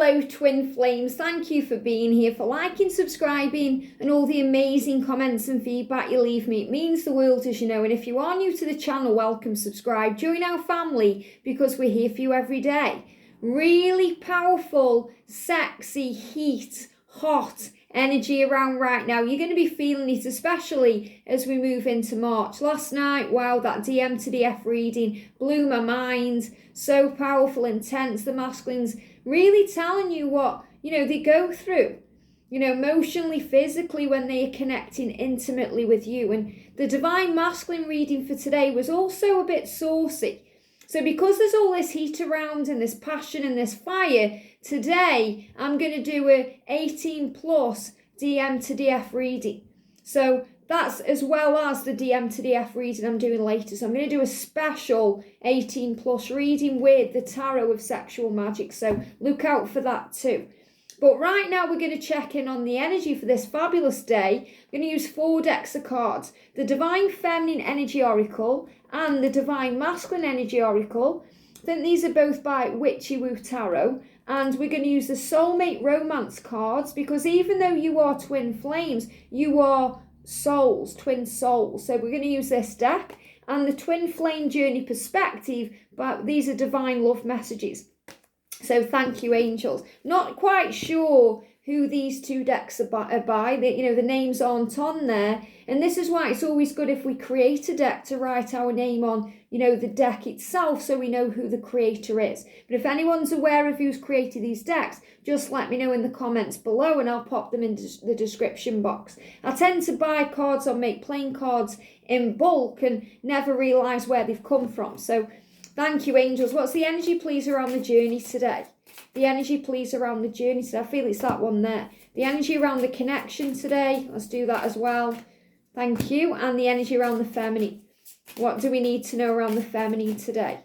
Hello twin flames, thank you for being here, for liking, subscribing and all the amazing comments and feedback you leave me. It means the world, as you know, and if you are new to the channel, welcome, subscribe, join our family because we're here for you every day. Really powerful, sexy, heat, hot energy around right now. You're going to be feeling it, especially as we move into March. Last night, wow, that DM to DF reading blew my mind. So powerful, intense. The masculines really telling you what, they go through, emotionally, physically, when they are connecting intimately with you. And the divine masculine reading for today was also a bit saucy. So because there's all this heat around and this passion and this fire, today I'm going to do a 18 plus DM to DF reading. So that's as well as the DM to DF reading I'm doing later. So I'm going to do a special 18 plus reading with the Tarot of Sexual Magic. So look out for that too. But right now we're going to check in on the energy for this fabulous day. I'm going to use 4 decks of cards. The Divine Feminine Energy Oracle and the Divine Masculine Energy Oracle. I think these are both by Witchy Tarot. And we're going to use the Soulmate Romance cards because even though you are twin flames, you are souls, twin souls. So we're going to use this deck and the Twin Flame Journey Perspective, but these are divine love messages. So thank you, angels. Not quite sure who these 2 decks are by. The names aren't on there. And this is why it's always good if we create a deck to write our name on, the deck itself, so we know who the creator is. But if anyone's aware of who's created these decks, just let me know in the comments below and I'll pop them in the description box. I tend to buy cards or make playing cards in bulk and never realise where they've come from. So thank you, angels. What's the energy, please, around the journey today? The energy, please, around the journey today. I feel it's that one there. The energy around the connection today. Let's do that as well. Thank you. And the energy around the feminine. What do we need to know around the feminine today?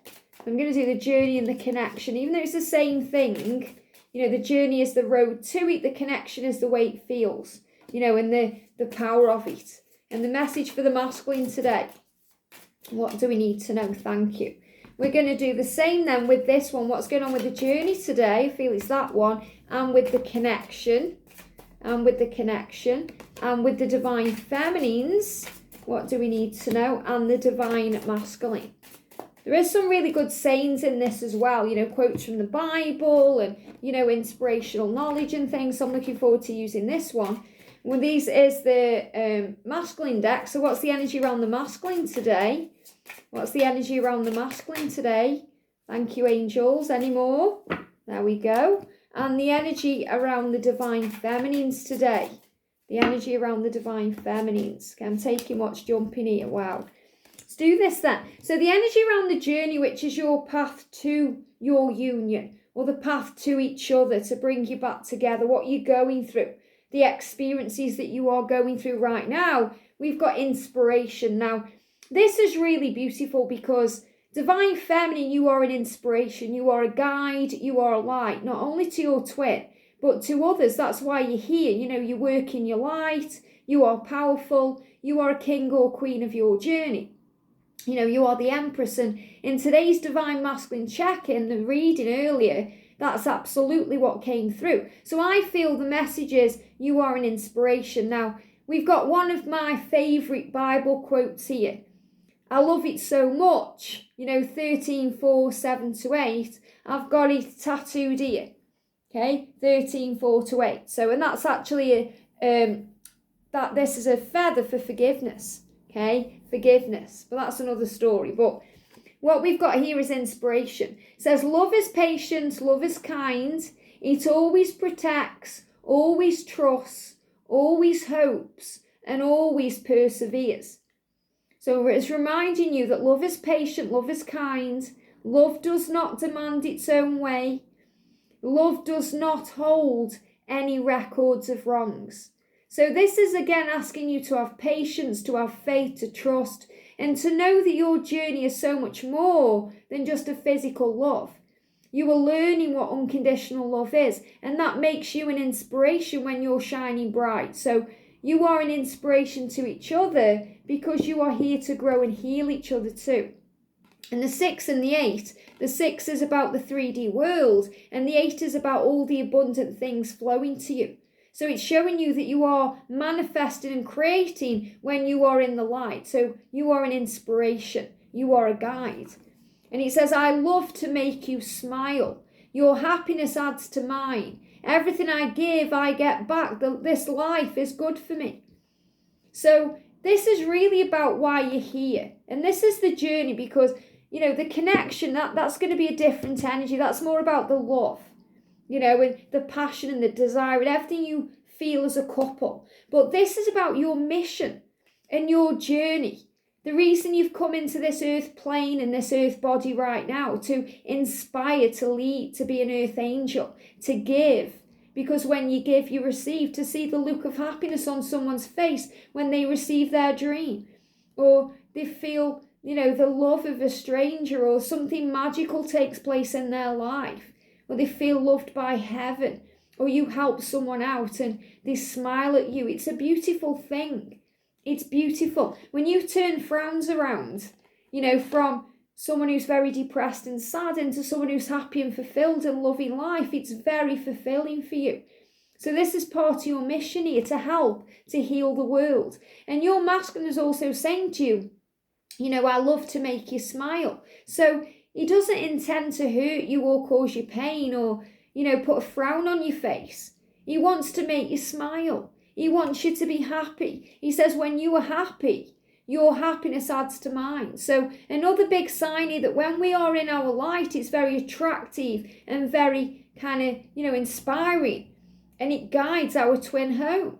I'm going to do the journey and the connection. Even though it's the same thing, the journey is the road to it. The connection is the way it feels, and the power of it. And the message for the masculine today. What do we need to know? Thank you. We're going to do the same then with this one. What's going on with the journey today? I feel it's that one. And with the connection. And with the connection. And with the divine feminines. What do we need to know? And the divine masculine. There is some really good sayings in this as well. Quotes from the Bible and, inspirational knowledge and things. So I'm looking forward to using this one. Well, these is the masculine deck. So what's the energy around the masculine today? What's the energy around the masculine today? Thank you, angels. Any more? There we go. And the energy around the divine feminines today. The energy around the divine feminines. Okay, I'm taking what's jumping here. Wow. Let's do this then. So the energy around the journey, which is your path to your union, or the path to each other to bring you back together, what you're going through, the experiences that you are going through right now. We've got inspiration. Now, this is really beautiful because divine feminine, you are an inspiration, you are a guide, you are a light, not only to your twin, but to others. That's why you're here. You work in your light, you are powerful, you are a king or queen of your journey. You are the empress. And in today's divine masculine check-in, the reading earlier, that's absolutely what came through. So I feel the message is you are an inspiration. Now, we've got one of my favourite Bible quotes here. I love it so much. 13:4-7-8. I've got it tattooed here. Okay, 13:4-8. So, and that's actually that this is a feather for forgiveness. Okay, forgiveness. But that's another story. But what we've got here is inspiration. It says, love is patient, love is kind. It always protects, always trusts, always hopes, and always perseveres. So it's reminding you that love is patient, love is kind. Love does not demand its own way. Love does not hold any records of wrongs. So this is again asking you to have patience, to have faith, to trust, and to know that your journey is so much more than just a physical love. You are learning what unconditional love is, and that makes you an inspiration when you're shining bright. So you are an inspiration to each other because you are here to grow and heal each other too. And the 6 and the 8, the 6 is about the 3D world, and the 8 is about all the abundant things flowing to you. So it's showing you that you are manifesting and creating when you are in the light. So you are an inspiration. You are a guide. And it says, I love to make you smile. Your happiness adds to mine. Everything I give, I get back. This life is good for me. So this is really about why you're here. And this is the journey, because, you know, the connection, that's going to be a different energy. That's more about the love, you know, and the passion and the desire and everything you feel as a couple. But this is about your mission and your journey. The reason you've come into this earth plane and this earth body right now, to inspire, to lead, to be an earth angel, to give. Because when you give, you receive. To see the look of happiness on someone's face when they receive their dream. Or they feel, you know, the love of a stranger, or something magical takes place in their life. Or they feel loved by heaven. Or you help someone out and they smile at you. It's a beautiful thing. It's beautiful. When you turn frowns around, you know, from someone who's very depressed and sad into someone who's happy and fulfilled and loving life, it's very fulfilling for you. So this is part of your mission here, to help, to heal the world. And your masculine is also saying to you, you know, I love to make you smile. So he doesn't intend to hurt you or cause you pain or, you know, put a frown on your face. He wants to make you smile. He wants you to be happy. He says when you are happy, your happiness adds to mine. So another big sign here that when we are in our light, it's very attractive and very kind of, you know, inspiring. And it guides our twin home.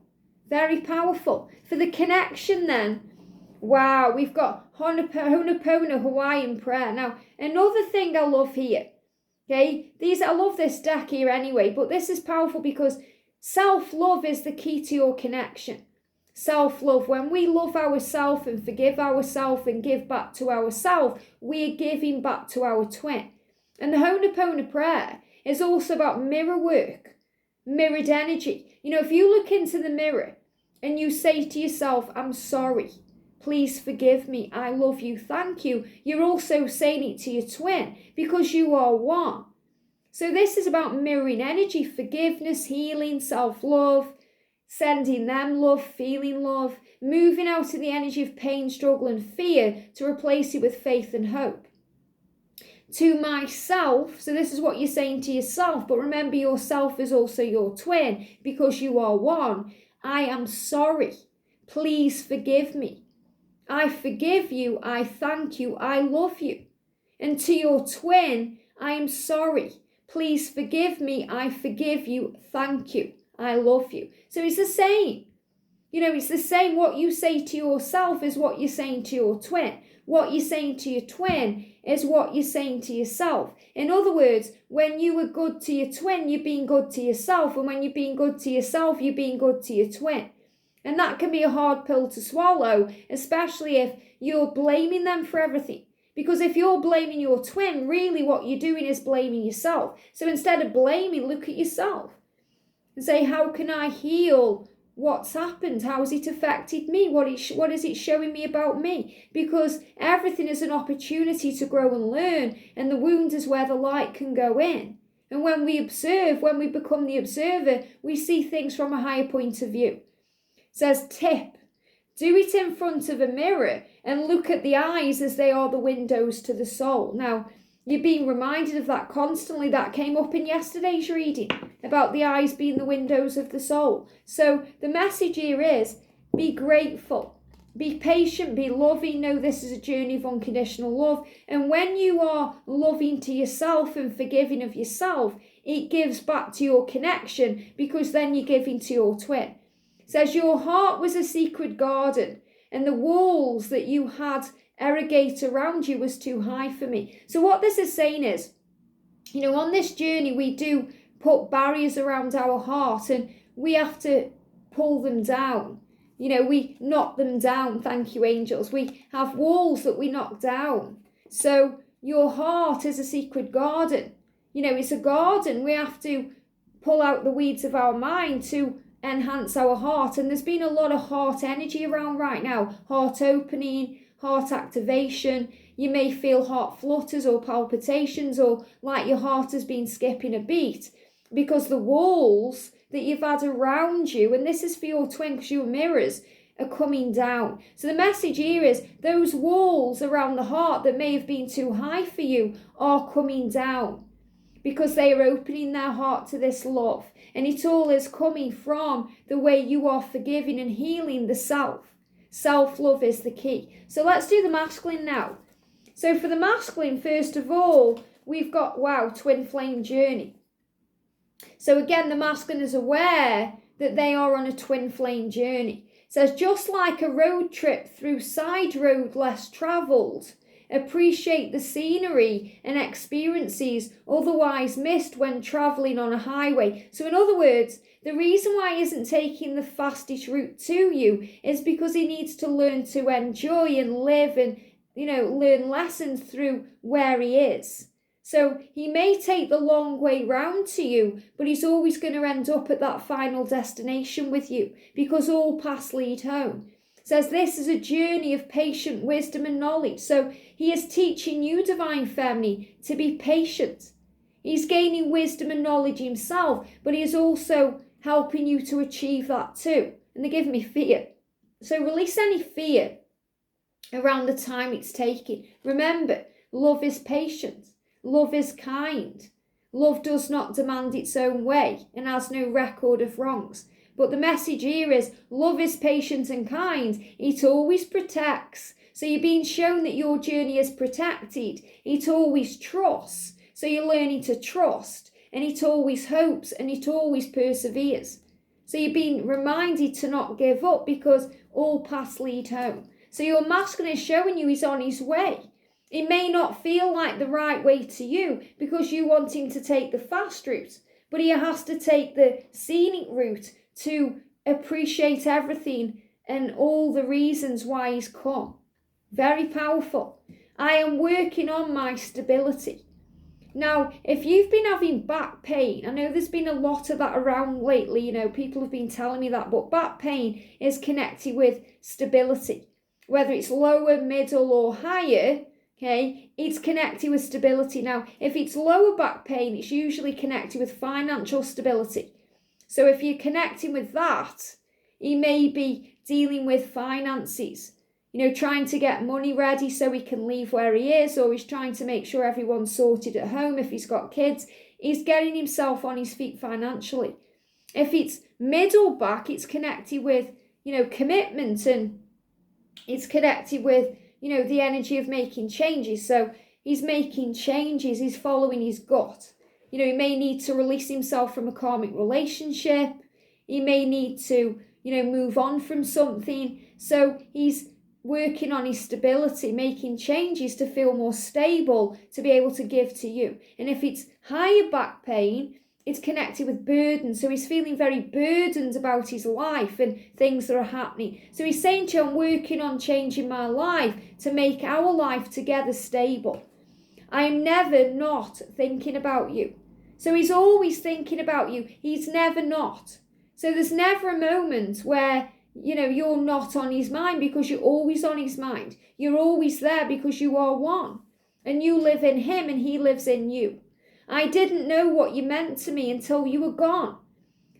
Very powerful. For the connection then, wow, we've got Ho'oponopono Hawaiian prayer. Now, another thing I love here, okay, I love this deck here anyway, but this is powerful because self-love is the key to your connection. Self-love, when we love ourselves and forgive ourselves and give back to ourselves, we are giving back to our twin. And the Ho'oponopono prayer is also about mirror work, mirrored energy. You know, if you look into the mirror and you say to yourself, I'm sorry, please forgive me, I love you, thank you, you're also saying it to your twin because you are one. So this is about mirroring energy, forgiveness, healing, self-love, sending them love, feeling love, moving out of the energy of pain, struggle and fear to replace it with faith and hope. To myself, so this is what you're saying to yourself, but remember yourself is also your twin because you are one. I am sorry. Please forgive me. I forgive you. I thank you. I love you. And to your twin, I am sorry. Please forgive me. I forgive you. Thank you. I love you. So it's the same. You know, it's the same. What you say to yourself is what you're saying to your twin. What you're saying to your twin is what you're saying to yourself. In other words, when you are good to your twin, you're being good to yourself. And when you're being good to yourself, you're being good to your twin. And that can be a hard pill to swallow, especially if you're blaming them for everything. Because if you're blaming your twin, really what you're doing is blaming yourself. So instead of blaming, look at yourself and say, how can I heal what's happened? How has it affected me? What is it showing me about me? Because everything is an opportunity to grow and learn, and the wound is where the light can go in. And when we observe, when we become the observer, we see things from a higher point of view. It says, tip, do it in front of a mirror and look at the eyes as they are the windows to the soul. Now, you're being reminded of that constantly. That came up in yesterday's reading about the eyes being the windows of the soul. So the message here is be grateful, be patient, be loving. Know this is a journey of unconditional love. And when you are loving to yourself and forgiving of yourself, it gives back to your connection because then you're giving to your twin. It says your heart was a secret garden and the walls that you had irrigate around you was too high for me. So what this is saying is, you know, on this journey we do put barriers around our heart and we have to pull them down. You know, we knock them down, thank you angels. We have walls that we knock down. So your heart is a secret garden. You know, it's a garden. We have to pull out the weeds of our mind to enhance our heart. And there's been a lot of heart energy around right now. Heart opening, heart activation. you may feel heart flutters or palpitations or like your heart has been skipping a beat because the walls that you've had around you, and this is for your twin because you're mirrors, are coming down. So the message here is those walls around the heart that may have been too high for you are coming down because they are opening their heart to this love. And it all is coming from the way you are forgiving and healing the self. Self-love is the key. So let's do the masculine now. So for the masculine, first of all, we've got, twin flame journey. So again, the masculine is aware that they are on a twin flame journey. It says, just like a road trip through side road less travelled, appreciate the scenery and experiences otherwise missed when travelling on a highway. So in other words, the reason why he isn't taking the fastest route to you is because he needs to learn to enjoy and live and, learn lessons through where he is. So he may take the long way round to you, but he's always going to end up at that final destination with you because all paths lead home. It says this is a journey of patient wisdom and knowledge. So he is teaching you, Divine Feminine, to be patient. He's gaining wisdom and knowledge himself, but he is also helping you to achieve that too. And they give me fear. So release any fear around the time it's taking. Remember, love is patient. Love is kind. Love does not demand its own way and has no record of wrongs. But the message here is love is patient and kind. It always protects. So you're being shown that your journey is protected. It always trusts. So you're learning to trust. And it always hopes and it always perseveres. So you're being reminded to not give up because all paths lead home. So your masculine is showing you he's on his way. It may not feel like the right way to you because you want him to take the fast route, but he has to take the scenic route to appreciate everything and all the reasons why he's come. Very powerful. I am working on my stability. Now, if you've been having back pain, I know there's been a lot of that around lately, people have been telling me that, but back pain is connected with stability. Whether it's lower, middle or higher, okay, it's connected with stability. Now, if it's lower back pain, it's usually connected with financial stability. So if you're connecting with that, he may be dealing with finances, trying to get money ready so he can leave where he is, or he's trying to make sure everyone's sorted at home if he's got kids. He's getting himself on his feet financially. If it's middle back, it's connected with, commitment, and it's connected with the energy of making changes. So he's making changes, he's following his gut. He may need to release himself from a karmic relationship. He may need to, move on from something. So he's working on his stability, making changes to feel more stable, to be able to give to you. And if it's higher back pain, it's connected with burden. So he's feeling very burdened about his life and things that are happening. So he's saying to you, I'm working on changing my life to make our life together stable. I am never not thinking about you. So he's always thinking about you. He's never not. So there's never a moment where, you're not on his mind because you're always on his mind. You're always there because you are one. And you live in him and he lives in you. I didn't know what you meant to me until you were gone.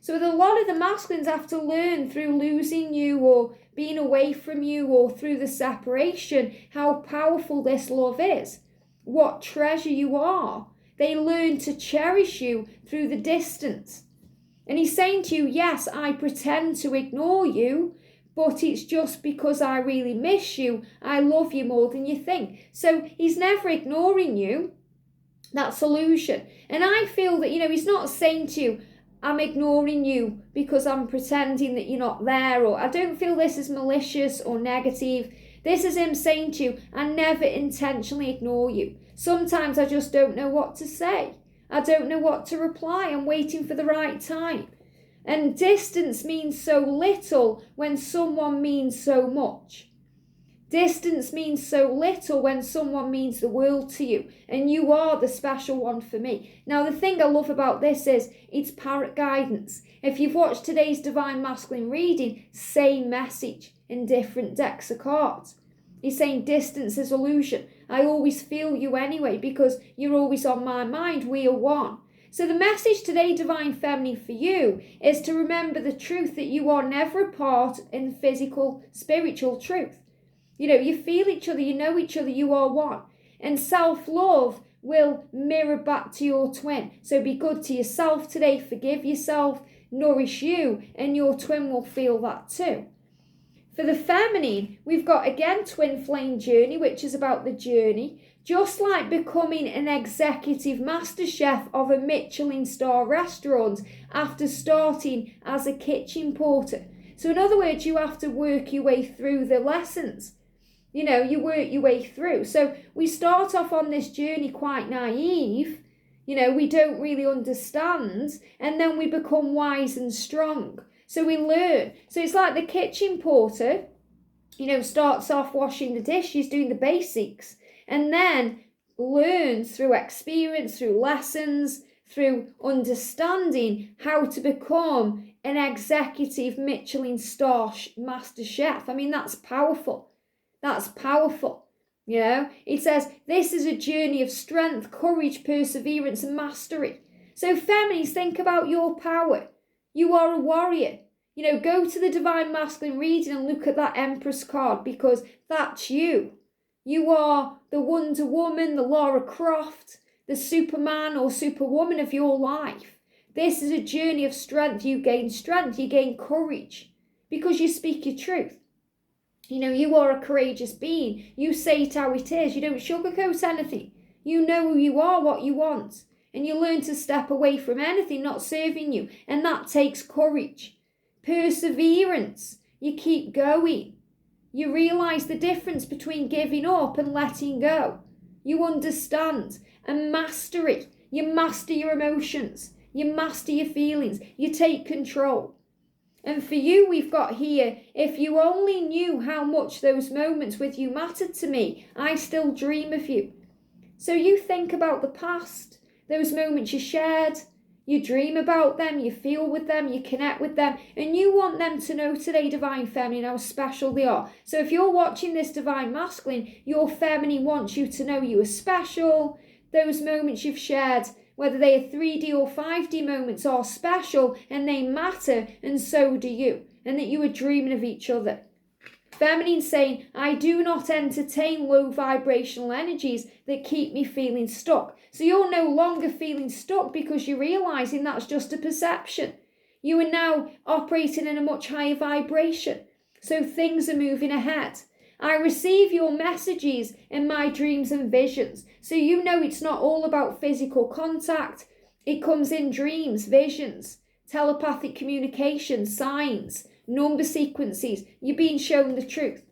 So a lot of the masculines have to learn through losing you or being away from you or through the separation how powerful this love is, what treasure you are. They learn to cherish you through the distance. And he's saying to you, yes, I pretend to ignore you, but it's just because I really miss you. I love you more than you think. So he's never ignoring you. That's illusion. And I feel that, he's not saying to you, I'm ignoring you because I'm pretending that you're not there, or I don't feel this is malicious or negative. This is him saying to you, I never intentionally ignore you. Sometimes I just don't know what to say. I don't know what to reply. I'm waiting for the right time. And distance means so little when someone means so much. Distance means so little when someone means the world to you. And you are the special one for me. Now, the thing I love about this is it's parrot guidance. If you've watched today's Divine Masculine reading, same message in different decks of cards. He's saying distance is illusion. I always feel you anyway because you're always on my mind. We are one. So the message today, Divine Feminine, for you is to remember the truth that you are never apart in physical, spiritual truth. You feel each other, you know each other, you are one. And self-love will mirror back to your twin. So be good to yourself today, forgive yourself, nourish you, and your twin will feel that too. For the feminine, we've got again twin flame journey, which is about the journey. Just like becoming an executive master chef of a Michelin star restaurant after starting as a kitchen porter. So in other words, you have to work your way through the lessons. You work your way through. So we start off on this journey quite naive. We don't really understand. And then we become wise and strong. So we learn. So it's like the kitchen porter, starts off washing the dishes, doing the basics, and then learns through experience, through lessons, through understanding how to become an executive Michelin star master chef. I mean, that's powerful. That's powerful. It says this is a journey of strength, courage, perseverance, and mastery. So feminines, think about your power. You are a warrior. Go to the Divine Masculine reading and look at that Empress card, because that's you. You are the Wonder Woman, the Lara Croft, the Superman or Superwoman of your life. This is a journey of strength. You gain strength, you gain courage, because you speak your truth. You are a courageous being. You say it how it is. You don't sugarcoat anything. You know who you are, what you want. And you learn to step away from anything not serving you. And that takes courage. Perseverance. You keep going. You realise the difference between giving up and letting go. You understand. And mastery. You master your emotions. You master your feelings. You take control. And for you, we've got here, if you only knew how much those moments with you mattered to me, I still dream of you. So you think about the past, those moments you shared, you dream about them, you feel with them, you connect with them, and you want them to know today, Divine Feminine, how special they are. So if you're watching this Divine Masculine, your feminine wants you to know you are special. Those moments you've shared, whether they are 3D or 5D moments, are special and they matter, and so do you, and that you are dreaming of each other. Feminine saying, I do not entertain low vibrational energies that keep me feeling stuck. So you're no longer feeling stuck because you're realising that's just a perception. You are now operating in a much higher vibration. So things are moving ahead. I receive your messages in my dreams and visions. So it's not all about physical contact. It comes in dreams, visions, telepathic communication, signs, number sequences. You're being shown the truth.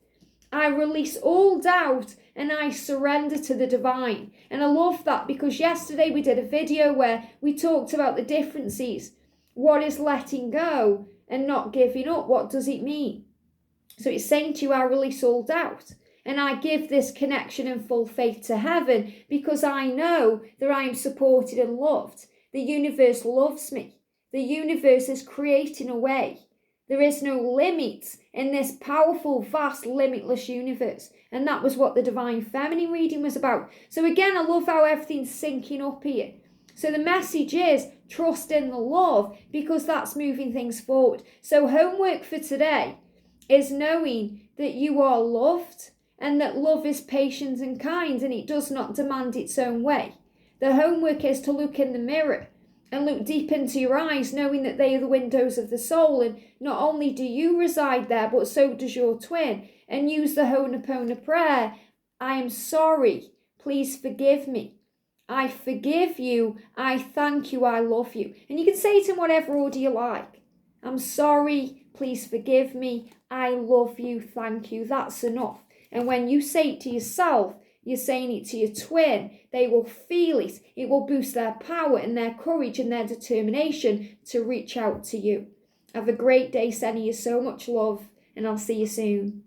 I release all doubt and I surrender to the divine. And I love that, because yesterday we did a video where we talked about the differences. What is letting go and not giving up? What does it mean? So it's saying to you, I release all doubt and I give this connection and full faith to heaven, because I know that I am supported and loved. The universe loves me. The universe is creating a way. There is no limits in this powerful, vast, limitless universe. And that was what the Divine Feminine reading was about. So again, I love how everything's syncing up here. So the message is trust in the love, because that's moving things forward. So homework for today is knowing that you are loved and that love is patient and kind and it does not demand its own way. The homework is to look in the mirror and look deep into your eyes, knowing that they are the windows of the soul, and not only do you reside there, but so does your twin. And use the Ho'oponopono prayer. I am sorry. Please forgive me. I forgive you. I thank you. I love you. And you can say it in whatever order you like. I'm sorry. Please forgive me. I love you. Thank you. That's enough. And when you say it to yourself, you're saying it to your twin. They will feel it. It will boost their power and their courage and their determination to reach out to you. Have a great day, sending you so much love, and I'll see you soon.